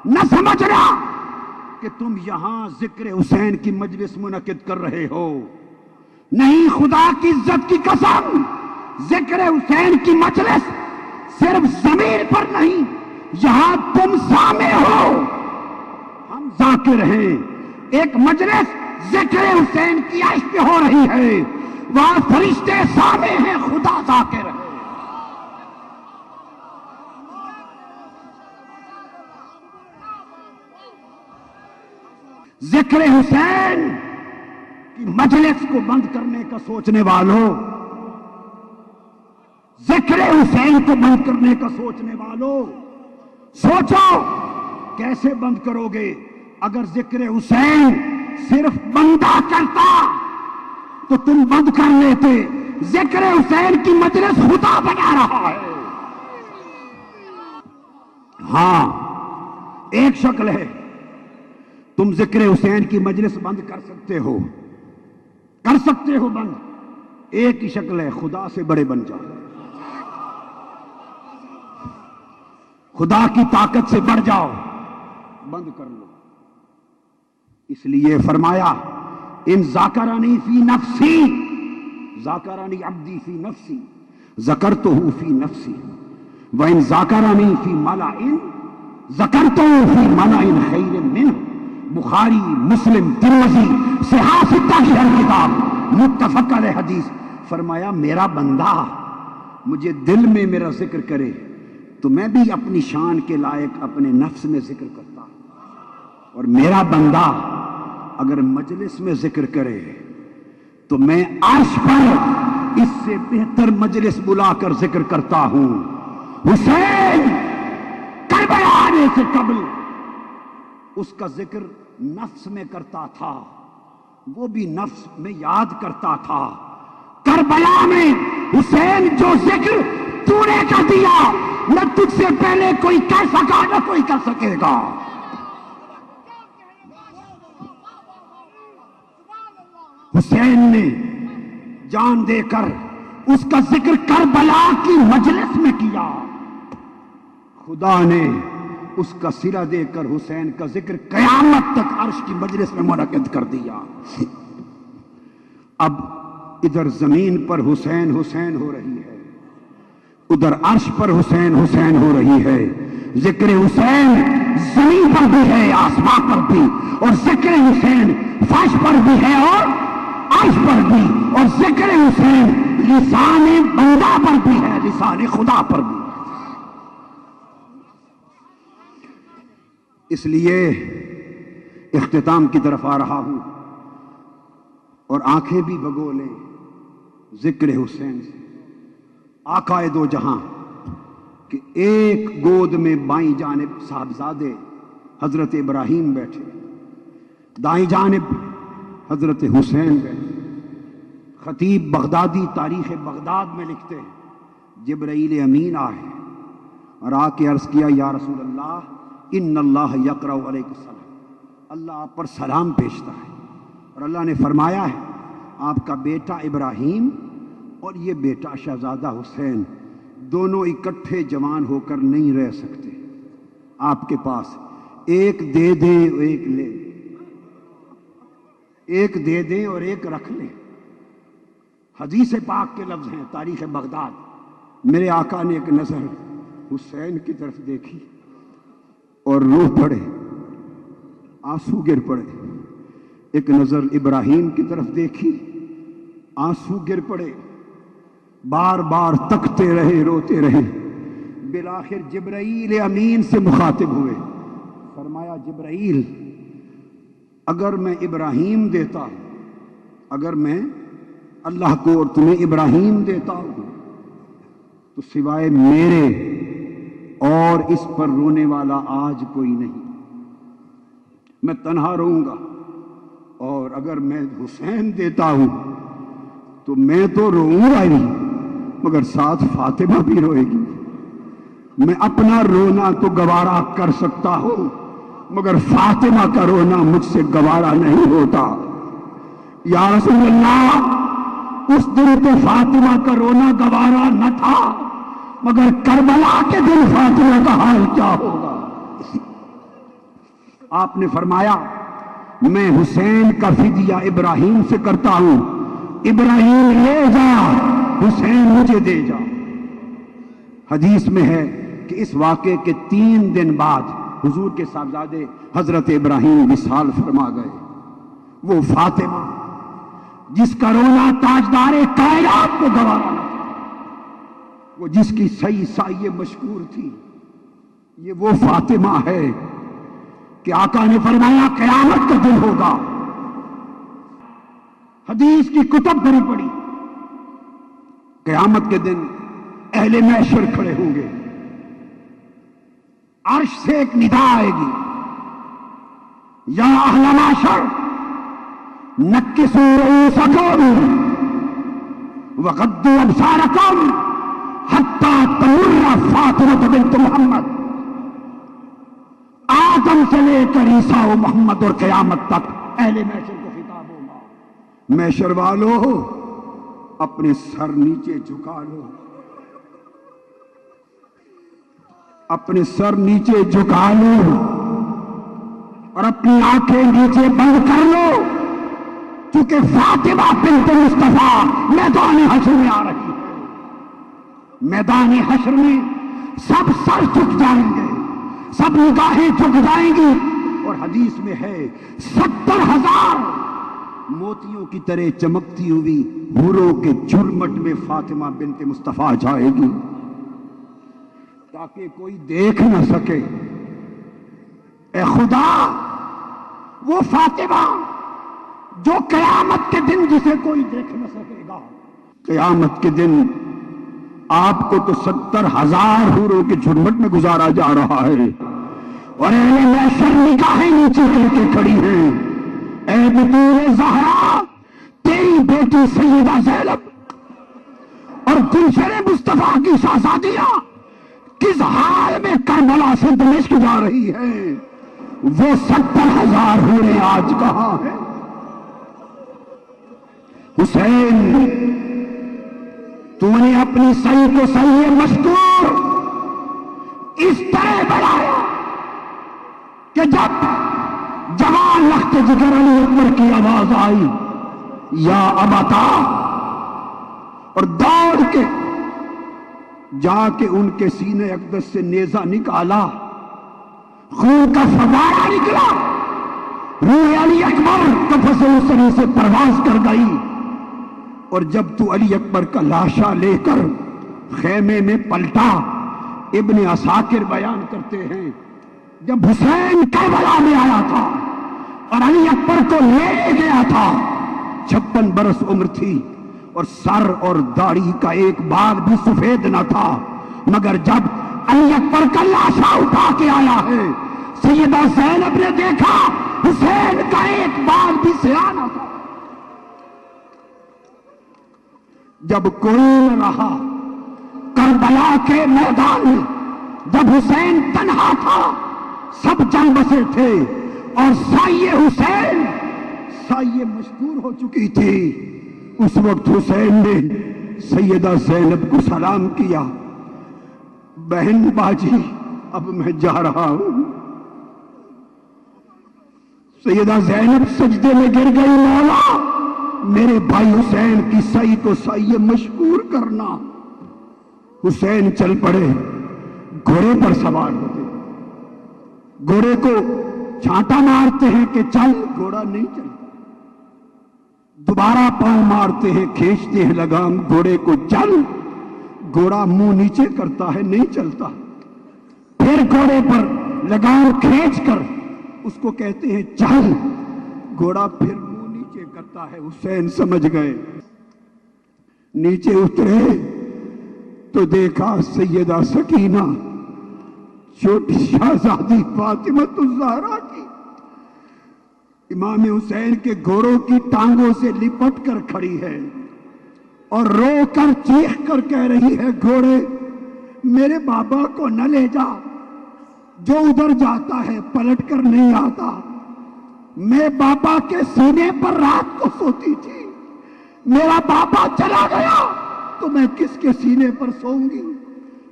نہ سمجھنا کہ تم یہاں ذکر حسین کی مجلس منعقد کر رہے ہو. نہیں، خدا کی عزت کی قسم، ذکر حسین کی مجلس صرف زمین پر نہیں، یہاں تم سامع ہو، ہم ذاکر ہیں. ایک مجلس ذکر حسین کی عشق پہ ہو رہی ہے، وہاں فرشتے سامع ہیں، خدا ذاکر ہے. ذکر حسین کی مجلس کو بند کرنے کا سوچنے والوں، ذکر حسین کو بند کرنے کا سوچنے والوں، سوچو کیسے بند کرو گے؟ اگر ذکر حسین صرف بندہ کرتا تو تم بند کر لیتے. ذکر حسین کی مجلس خدا بنا رہا ہے. ہاں، ایک شکل ہے، تم ذکر حسین کی مجلس بند کر سکتے ہو بند. ایک ہی شکل ہے، خدا سے بڑے بن جاؤ، خدا کی طاقت سے بڑھ جاؤ، بند کر لو. اس لیے فرمایا ان ذاکرانی فی نفسی، ذاکرانی عبدی فی نفسی ذکرتہ فی نفسی وان ذاکرانی فی ملأ ذکرتہ فی ملأ خیر منہ. بخاری، مسلم، ترمذی، صحاح ستہ کی ہر کتاب متفق علیہ حدیث. فرمایا میرا بندہ مجھے دل میں میرا ذکر کرے تو میں بھی اپنی شان کے لائق اپنے نفس میں ذکر کرتا ہوں، اور میرا بندہ اگر مجلس میں ذکر کرے تو میں عرش پر اس سے بہتر مجلس بلا کر ذکر کرتا ہوں. حسین کربلا آنے سے قبل اس کا ذکر نفس میں کرتا تھا، وہ بھی نفس میں یاد کرتا تھا. کربلا میں حسین جو ذکر تو نے کر دیا نہ تجھ سے پہلے کوئی کر سکا نہ کوئی کر سکے گا. حسین نے جان دے کر اس کا ذکر کربلا کی مجلس میں کیا. خدا نے اس کا صلہ دے کر حسین کا ذکر قیامت تک عرش کی مجلس میں منعقد کر دیا. اب ادھر زمین پر حسین حسین ہو رہی ہے، ادھر عرش پر حسین حسین ہو رہی ہے. ذکر حسین زمین پر بھی ہے، آسمان پر بھی، اور ذکر حسین فرش پر بھی ہے اور عرش پر بھی، اور ذکر حسین لسان بندہ پر بھی ہے، لسان خدا پر بھی. اس لیے اختتام کی طرف آ رہا ہوں، اور آنکھیں بھی بھگو لیں ذکر حسین سے. آقا دو جہاں کہ ایک گود میں بائیں جانب صاحبزادے حضرت ابراہیم بیٹھے، دائیں جانب حضرت حسین بیٹھے. خطیب بغدادی تاریخ بغداد میں لکھتے ہیں جبرائیل امین آئے اور آ کے عرض کیا یا رسول اللہ ان اللہ یقرأ علیک السلام، اللہ آپ پر سلام بھیجتا ہے. اور اللہ نے فرمایا ہے آپ کا بیٹا ابراہیم اور یہ بیٹا شہزادہ حسین دونوں اکٹھے جوان ہو کر نہیں رہ سکتے، آپ کے پاس ایک دے دیں ایک لے، ایک دے دیں اور ایک رکھ لیں. حدیث پاک کے لفظ ہیں تاریخ بغداد. میرے آقا نے ایک نظر حسین کی طرف دیکھی اور روح پڑے، آنسو گر پڑے. ایک نظر ابراہیم کی طرف دیکھی، آنسو گر پڑے. بار بار تکتے رہے، روتے رہے. بالآخر جبرائیل امین سے مخاطب ہوئے. فرمایا جبرائیل اگر میں ابراہیم دیتا ہوں، اگر میں اللہ کو اور تمہیں ابراہیم دیتا ہوں تو سوائے میرے اور اس پر رونے والا آج کوئی نہیں، میں تنہا رہوں گا. اور اگر میں حسین دیتا ہوں تو میں تو روؤں گا ہی مگر ساتھ فاطمہ بھی روئے گی. میں اپنا رونا تو گوارا کر سکتا ہوں مگر فاطمہ کا رونا مجھ سے گوارا نہیں ہوتا. یا رسول اللہ اس دن تو فاطمہ کا رونا گوارا نہ تھا، مگر کربلا کے دن فاطمہ کا حال کیا ہوگا؟ آپ نے فرمایا میں حسین کا فدیہ ابراہیم سے کرتا ہوں، ابراہیم لے جا، حسین مجھے دے جا۔ حدیث میں ہے کہ اس واقعے کے 3 دن بعد حضور کے صاحبزادے حضرت ابراہیم وصال فرما گئے۔ وہ فاطمہ جس کا رونا تاجدار کائنات کو گوارا نہ تھا، وہ جس کی صحیح سائے مشکور تھی، یہ وہ فاطمہ ہے کہ آقا نے فرمایا قیامت کا دن ہوگا، حدیث کی کتب بھری پڑی، قیامت کے دن اہل محشر کھڑے ہوں گے، عرش سے ایک ندا آئے گی، یا اہل محشر نکسوا رؤوسکم وغضوا ابصارکم حتی تمر فاطمہ بنت محمد، آدم سے لے کر عیسیٰ و محمد اور قیامت تک اہل محشر کو خطاب ہوگا، محشر والو اپنے سر نیچے جھکا لو، اپنے سر نیچے جھکا لو اور اپنی آنکھیں نیچے بند کر لو، کیونکہ فاطمہ بنت مصطفیٰ میدان حشر میں آ رہی ہے۔ میدان حشر میں سب سر جھک جائیں گے، سب نگاہیں جھک جائیں گی، اور حدیث میں ہے 70,000 موتیوں کی طرح چمکتی ہوئی حوروں کے جھرمٹ میں فاطمہ بنت مصطفیٰ جائے گی تاکہ کوئی دیکھ نہ سکے۔ اے خدا، وہ فاطمہ جو قیامت کے دن جسے کوئی دیکھ نہ سکے گا، قیامت کے دن آپ کو تو 70,000 حوروں کے جھرمٹ میں گزارا جا رہا ہے، اور اہل محشر نگاہیں نیچے کر کے کھڑی ہیں۔ اے بطول زہرا، تیری بیٹی سیدہ زینب اور گلشن مصطفیٰ کی شہزادیاں کس حال میں کربلا سے دمشق جا رہی ہیں، وہ 70,000 حوریں آج کہاں ہیں؟ حسین، تو نے اپنی صحیح کو صحیح مشکور اس طرح بڑھایا کہ جب جوان لخت جگر علی اکبر کی آواز آئی یا ابتا، اور دوڑ کے جا کے ان کے سینے اقدس سے نیزہ نکالا، خون کا فوارہ نکلا، روح علی اکبر قفس اسری سے پرواز کر گئی، اور جب تو علی اکبر کا لاشا لے کر خیمے میں پلٹا، ابن عساکر بیان کرتے ہیں جب حسین کربلا میں آیا تھا اور علی اکبر کو لے گیا تھا، 56 برس عمر تھی اور سر اور داڑھی کا ایک بال بھی سفید نہ تھا، مگر جب علی اکبر کا لاشا اٹھا کے آیا ہے، سیدہ زینب نے دیکھا حسین کا ایک بال بھی سیاہ نہ تھا۔ جب کوئی نہ رہا کربلا کے میدان میں، جب حسین تنہا تھا، سب جنگ بسے تھے، اور سایہ حسین سایہ مشکور ہو چکی تھی، اس وقت حسین نے سیدہ زینب کو سلام کیا، بہن باجی اب میں جا رہا ہوں۔ سیدہ زینب سجدے میں گر گئی، مولا میرے بھائی حسین کی سعی کو سعی مشکور کرنا۔ حسین چل پڑے، گھوڑے پر سوار ہوتے، گھوڑے کو چھانٹا مارتے ہیں کہ چل، گھوڑا نہیں چلتا، دوبارہ پاؤں مارتے ہیں، کھینچتے ہیں لگام گھوڑے کو، چل، گھوڑا منہ نیچے کرتا ہے، نہیں چلتا، پھر گھوڑے پر لگام کھینچ کر اس کو کہتے ہیں چل، گھوڑا پھر منہ نیچے کرتا ہے۔ حسین سمجھ گئے، نیچے اترے تو دیکھا سیدہ سکینہ چھوٹی شہزادی فاطمہ الزہرا کی امام حسین کے گھوڑوں کی ٹانگوں سے لپٹ کر کھڑی ہے اور رو کر چیخ کر کہہ رہی ہے، گھوڑے میرے بابا کو نہ لے جا، جو ادھر جاتا ہے پلٹ کر نہیں آتا، میں بابا کے سینے پر رات کو سوتی تھی، میرا باپا چلا گیا تو میں کس کے سینے پر سوؤں گی؟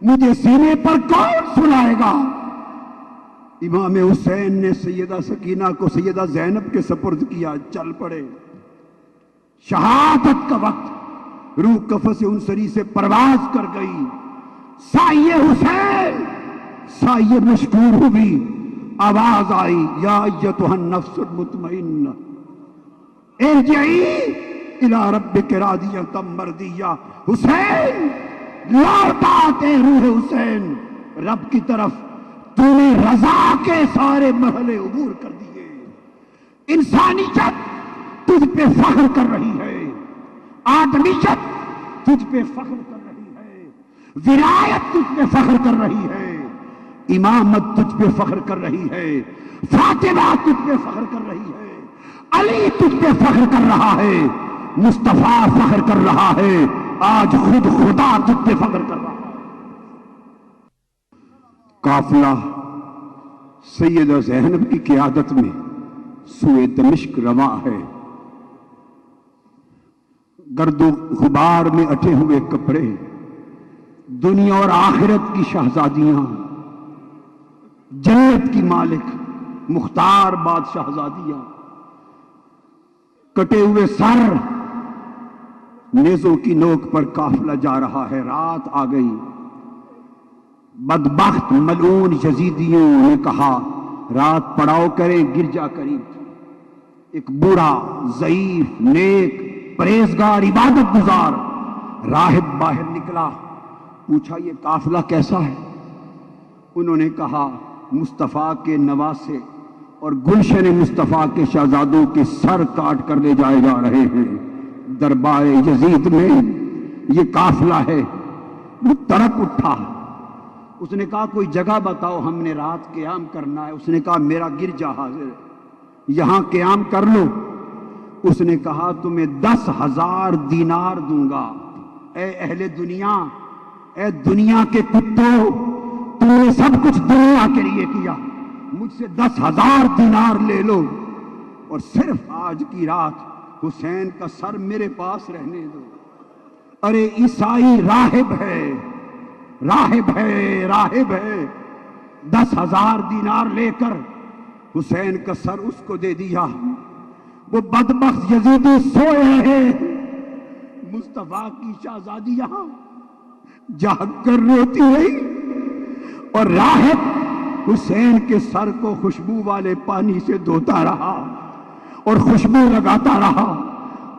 مجھے سینے پر کون سلائے گا؟ امام حسین نے سیدہ سکینہ کو سیدہ زینب کے سپرد کیا، چل پڑے۔ شہادت کا وقت، روح قفس انصری سے پرواز کر گئی، سایہ حسین، سایہ مشکور ہوئی، آواز آئی، یا ایتھا النفس المطمئنہ ارجعی الی ربک راضیۃ مرضیہ۔ حسین لوٹ آتے روح حسین رب کی طرف، تو نے رضا کے سارے مرحلے عبور کر دیے۔ انسانیت تجھ پہ فخر کر رہی ہے، آدمیت تجھ پہ فخر کر رہی ہے، ولایت تجھ پہ فخر کر رہی ہے، امامت تجھ پہ فخر کر رہی ہے، فاطمہ تجھ پہ فخر کر رہی ہے، علی تجھ پہ فخر کر رہا ہے، مصطفیٰ فخر کر رہا ہے، آج خود خدا تجھ پہ فخر کر رہا ہے۔ قافلہ سیدہ زینب کی قیادت میں سوئے دمشق رواں ہے۔ گرد و غبار میں اٹے ہوئے کپڑے، دنیا اور آخرت کی شہزادیاں، جنت کی مالک مختار باد شہزادیاں، کٹے ہوئے سر، نیزوں کی نوک پر قافلہ جا رہا ہے۔ رات آ گئی، بدبخت ملعون یزیدیوں نے کہا رات پڑاؤ کریں، گرجا قریب۔ ایک بوڑھا ضعیف نیک پرہیزگار عبادت گزار راہب باہر نکلا، پوچھا یہ قافلہ کیسا ہے؟ انہوں نے کہا مصطفیٰ کے نواسے اور گلشن مصطفیٰ کے شہزادوں کے سر کاٹ کر لے جائے جا رہے ہیں دربار یزید میں، یہ قافلہ ہے۔ وہ تڑپ اٹھا، اس نے کہا کوئی جگہ بتاؤ، ہم نے رات قیام کرنا ہے۔ اس نے کہا میرا گرجا حاضر ہے، یہاں قیام کر لو۔ اس نے کہا تمہیں 10,000 دینار دوں گا۔ اے اہل دنیا، اے دنیا کے کتوں، تم نے سب کچھ دنیا کے لیے کیا، مجھ سے 10,000 دینار لے لو اور صرف آج کی رات حسین کا سر میرے پاس رہنے دو۔ ارے عیسائی راہب ہے، راہب ہے، راہب ہے۔ 10,000 دینار لے کر حسین کا سر اس کو دے دیا۔ وہ بدبخت یزیدی سوئے ہیں، مصطفیٰ کی شہزادیاں جاگ کر روتی رہی، اور راہب حسین کے سر کو خوشبو والے پانی سے دھوتا رہا اور خوشبو لگاتا رہا،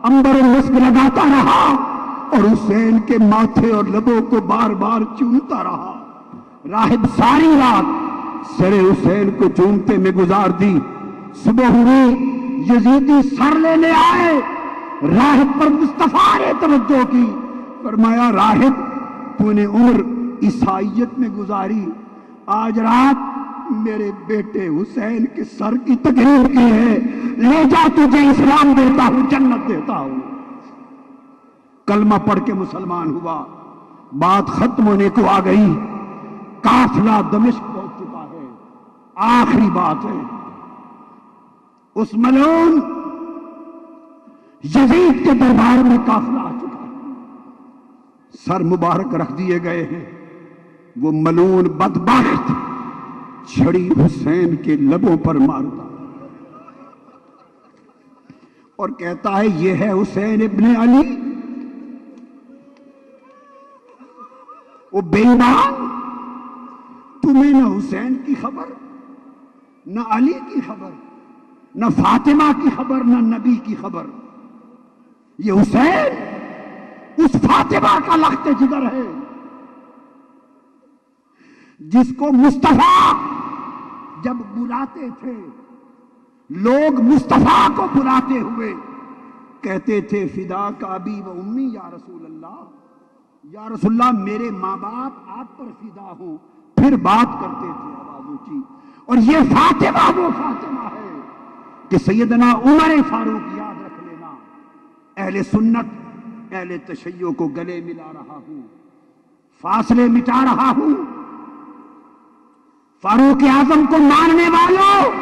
عنبر و مسک لگاتا رہا، اور حسین کے ماتھے اور لبوں کو بار بار چومتا رہا۔ راہب ساری رات سر حسین کو چومتے میں گزار دی۔ صبح ہوئی، یزیدی سر لینے آئے، راہب پر مصطفیٰ نے توجہ کی، فرمایا راہب تو نے عمر عیسائیت میں گزاری، آج رات میرے بیٹے حسین کے سر کی تقریر کی ہے، لے جا تجھے اسلام دیتا ہوں، جنت دیتا ہوں۔ کلمہ پڑھ کے مسلمان ہوا، بات ختم ہونے کو آ گئی، قافلہ دمشق پہنچ چکا ہے۔ آخری بات ہے، اس ملعون یزید کے دربار میں قافلہ آ چکا ہے، سر مبارک رکھ دیے گئے ہیں۔ وہ ملعون بدبخت چھڑی حسین کے لبوں پر مارتا اور کہتا ہے یہ ہے حسین ابن علی۔ وہ بے ایمان، تمہیں نہ حسین کی خبر، نہ علی کی خبر، نہ فاطمہ کی خبر، نہ نبی کی خبر۔ یہ حسین اس فاطمہ کا لخت جگر ہے جس کو مصطفیٰ جب بلاتے تھے، لوگ مصطفیٰ کو بلاتے ہوئے کہتے تھے فدا کا ابی و امی یا رسول اللہ، یا رسول اللہ میرے ماں باپ آپ پر فدا ہوں، پھر بات کرتے تھے آواز اونچی۔ اور یہ فاطمہ وہ فاطمہ ہے کہ سیدنا عمر فاروق یاد رکھ لینا، اہل سنت اہل تشیع کو گلے ملا رہا ہوں، فاصلے مٹا رہا ہوں۔ فاروق اعظم کو ماننے والوں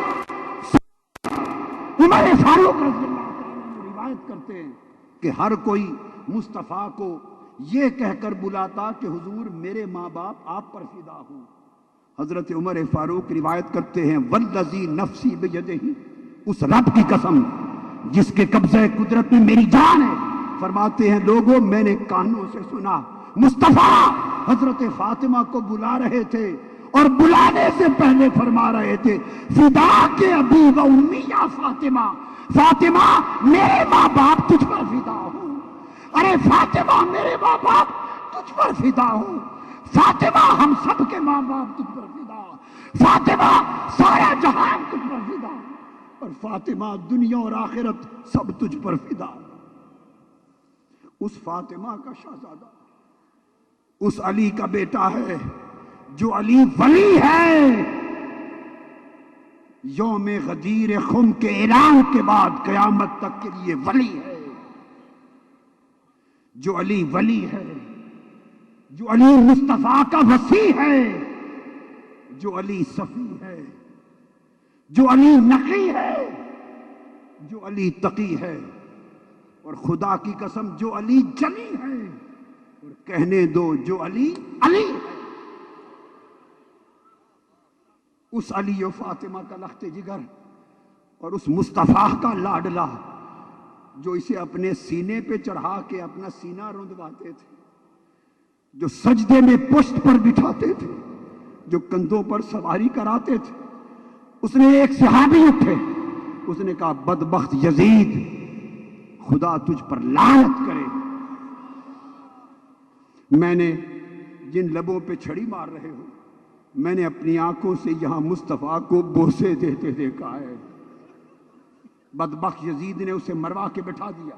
عمر فاروق رضی اللہ عنہ روایت کرتے ہیں، کہ ہر کوئی مصطفیٰ کو یہ کہہ کر بلاتا کہ حضور میرے ماں باپ آپ پر فدا ہوں۔ حضرت عمر فاروق روایت کرتے ہیں والذی نفسی بیدہ، اس رب کی قسم جس کے قبضہ قدرت میں میری جان ہے، فرماتے ہیں لوگوں میں نے کانوں سے سنا مصطفیٰ حضرت فاطمہ کو بلا رہے تھے اور بلانے سے پہلے فرما رہے تھے فدا کے ابی و امی یا فاطمہ، فاطمہ میرے ماں باپ تجھ پر فدا ہوں، ارے فاطمہ میرے ماں باپ تجھ پر فدا ہوں، فاطمہ ہم سب کے ماں باپ تجھ پر فدا، فاطمہ سارا جہان تجھ پر فدا، اور فاطمہ دنیا اور آخرت سب تجھ پر فدا۔ اس فاطمہ کا شہزادہ اس علی کا بیٹا ہے جو علی ولی ہے، یوم غدیر خم کے اعلان کے بعد قیامت تک کے لیے ولی ہے، جو علی ولی ہے، جو علی مصطفیٰ کا وصی ہے، جو علی صفی ہے، جو علی نقی ہے، جو علی تقی ہے، اور خدا کی قسم جو علی جلی ہے، اور کہنے دو جو علی علی ہے۔ اس علی و فاطمہ کا لخت جگر اور اس مصطفیٰ کا لاڈلا جو اسے اپنے سینے پہ چڑھا کے اپنا سینہ رندواتے تھے، جو سجدے میں پشت پر بٹھاتے تھے، جو کندھوں پر سواری کراتے تھے، اس نے ایک صحابی اٹھے، اس نے کہا بدبخت یزید خدا تجھ پر لعنت کرے، میں نے جن لبوں پہ چھڑی مار رہے ہو میں نے اپنی آنکھوں سے یہاں مصطفیٰ کو بوسے دیتے دیکھا ہے۔ بدبخت یزید نے اسے مروا کے بٹھا دیا۔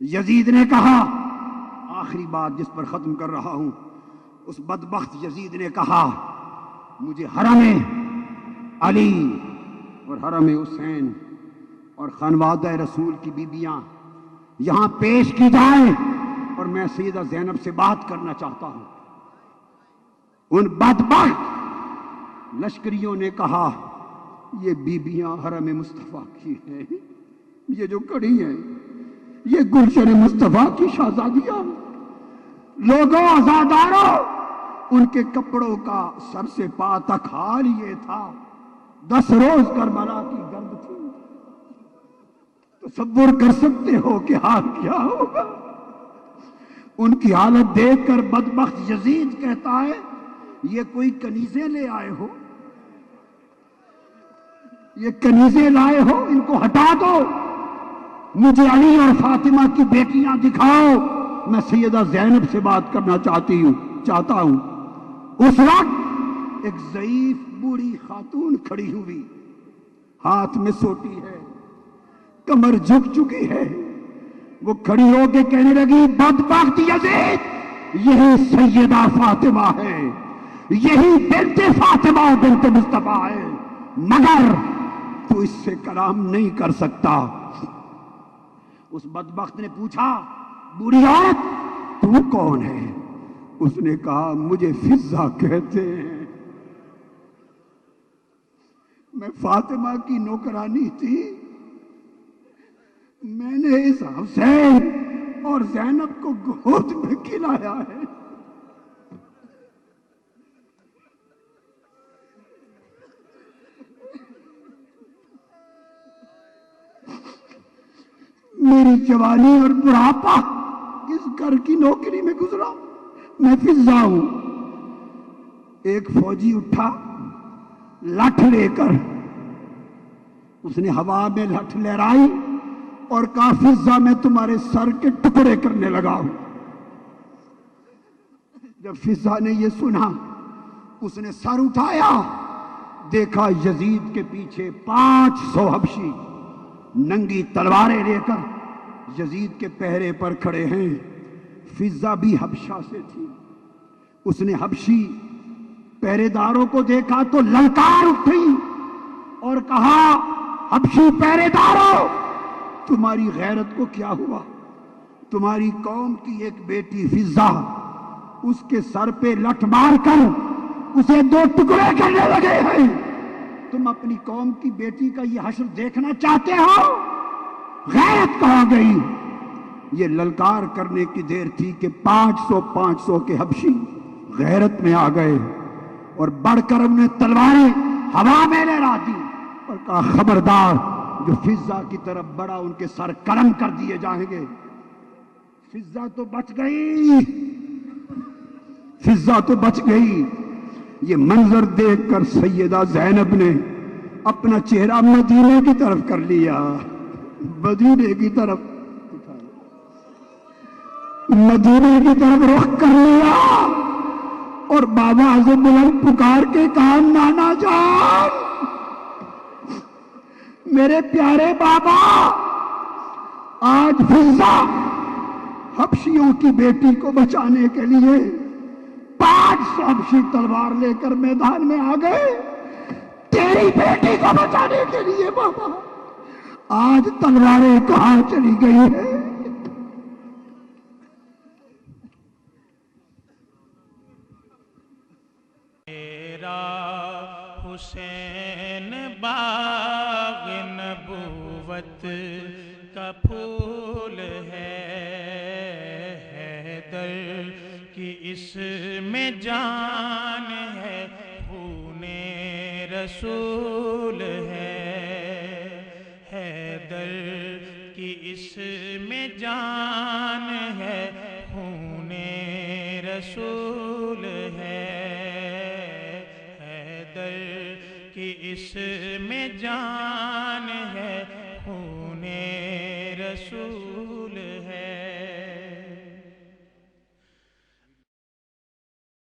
یزید نے کہا، آخری بات جس پر ختم کر رہا ہوں، اس بدبخت یزید نے کہا مجھے حرم علی اور حرم حسین اور خانوادہ رسول کی بیبیاں یہاں پیش کی جائیں اور میں سیدہ زینب سے بات کرنا چاہتا ہوں۔ ان بدبخت لشکریوں نے کہا یہ بیبیاں حرم مصطفیٰ کی ہیں، یہ جو کڑی ہیں یہ گلشن مصطفیٰ کی شہزادیاں، لوگوں عزاداروں، ان کے کپڑوں کا سر سے پا تک حال یہ تھا 10 روز کربلا کی گرد تھی۔ تصور کر سکتے ہو کہ حال کیا ہوگا؟ ان کی حالت دیکھ کر بدبخت یزید کہتا ہے یہ کوئی کنیزیں لے آئے ہو، یہ کنیزیں لائے ہو، ان کو ہٹا دو، مجھے علی اور فاطمہ کی بیٹیاں دکھاؤ، میں سیدہ زینب سے بات کرنا چاہتا ہوں۔ اس وقت ایک ضعیف بوڑھی خاتون کھڑی ہوئی، ہاتھ میں سوٹی ہے، کمر جھک چکی ہے، وہ کھڑی ہو کے کہنے لگی بدبخت یزید یہی سیدہ فاطمہ ہے، یہی بنت فاطمہ بنت مصطفیٰ ہے، مگر تو اس سے کلام نہیں کر سکتا۔ اس بدبخت نے پوچھا بوڑھی عورت تو کون ہے؟ اس نے کہا مجھے فضہ کہتے ہیں، میں فاطمہ کی نوکرانی تھی، میں نے اس حسین اور زینب کو گود میں کھلایا ہے۔ میری جوانی اور بڑھاپا اس گھر کی نوکری میں گزرا، میں فضہ ہوں۔ ایک فوجی اٹھا لٹھ لے کر، اس نے ہوا میں لٹھ لہرائی اور کہا فضہ میں تمہارے سر کے ٹکڑے کرنے لگا ہوں۔ جب فضہ نے یہ سنا اس نے سر اٹھایا، دیکھا یزید کے پیچھے 500 حبشی ننگی تلواریں لے کر یزید کے پہرے پر کھڑے ہیں۔ فضہ بھی حبشہ سے تھی، اس نے حبشی پہرے داروں کو دیکھا تو للکار اٹھی اور کہا حبشی پہرے داروں تمہاری غیرت کو کیا ہوا؟ تمہاری قوم کی ایک بیٹی فضہ اس کے سر پہ لٹھ مار کر اسے 2 ٹکڑے کرنے لگے ہیں، تم اپنی قوم کی بیٹی کا یہ حشر دیکھنا چاہتے ہو؟ غیرت کہاں گئی؟ یہ للکار کرنے کی دیر تھی کہ 500 کے حبشی غیرت میں آ گئے اور بڑھ کر انہوں نے تلواریں ہوا میں لہرا دی اور کہا خبردار جو فضا کی طرف بڑھا ان کے سر قلم کر دیے جائیں گے۔ فضا تو بچ گئی، فضا تو بچ گئی۔ یہ منظر دیکھ کر سیدہ زینب نے اپنا چہرہ مدینے کی طرف کر لیا، مدینے کی طرف، مدینے کی طرف رخ کر لیا اور بابا سے بلند پکار کے کہا نانا جان، میرے پیارے بابا، آج فضا حبشیوں کی بیٹی کو بچانے کے لیے 500 حبشی تلوار لے کر میدان میں آ گئے، تیری بیٹی کو بچانے کے لیے بابا آج تلواریں کہاں چلی گئی ہیں؟ میرا حسین باغ نبوت کا پھول ہے، حیدر کی اس میں جان ہے، خون رسول ہے، حیدر کی اس میں جان ہے، خون رسول ہے، حیدر کی اس میں جان ہے، خون رسول